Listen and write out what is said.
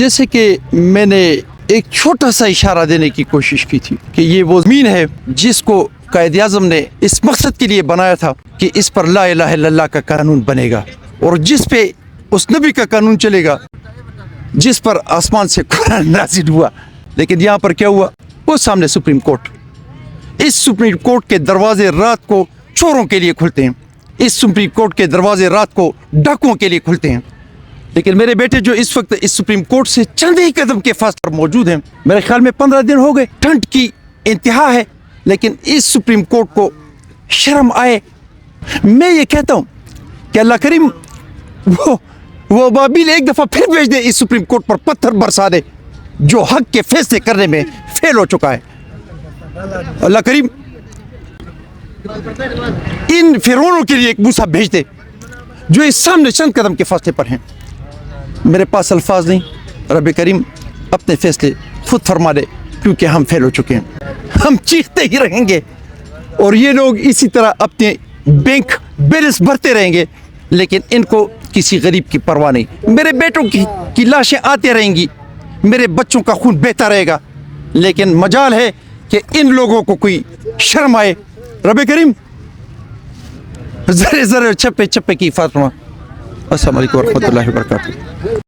जैसे कि मैंने एक छोटा सा इशारा देने की कोशिश की थी कि ये वो ज़मीन है जिसको कायद-ए-आज़म ने इस मकसद के लिए बनाया था कि इस पर ला इलाहा इल्लल्लाह का कानून बनेगा और जिस पे उस नबी का कानून चलेगा जिस पर आसमान से कुरान नाज़िल हुआ। लेकिन यहाँ पर क्या हुआ, वो सामने सुप्रीम कोर्ट। इस सुप्रीम कोर्ट के दरवाजे रात को चोरों के लिए खुलते हैं, इस सुप्रीम कोर्ट के दरवाजे रात को डाकुओं के लिए खुलते हैं। लेकिन मेरे बेटे जो इस वक्त इस सुप्रीम कोर्ट से चंद ही कदम के फासले पर मौजूद हैं, मेरे ख्याल में 15 दिन हो गए, ठंड की इंतहा है, लेकिन इस सुप्रीम कोर्ट को शर्म आए। मैं ये कहता हूँ कि अल्लाह करीम वो बाबिल एक दफ़ा फिर भेज दे, इस सुप्रीम कोर्ट पर पत्थर बरसा दे जो हक के फैसले करने में फेल हो चुका है। अल्लाह करीम इन फिरौनों के लिए एक मूसा भेज दे जो इस सामने चंद कदम के फासले पर हैं। मेरे पास अल्फाज नहीं, रब करीम अपने फैसले खुद फरमा दे, क्योंकि हम फेल हो चुके हैं। हम चीखते ही रहेंगे और ये लोग इसी तरह अपने बैंक बैलेंस भरते रहेंगे, लेकिन इनको किसी गरीब की परवाह नहीं। मेरे बेटों की लाशें आती रहेंगी, मेरे बच्चों का खून बहता रहेगा, लेकिन मजाल है कि इन लोगों को कोई शर्म आए। रब करीम ज़रे ज़रे चप्पे चप्पे की हिफाज़त फरमा। अस्सलाम वालेकुम व रहमतुल्लाहि व बरकातहू।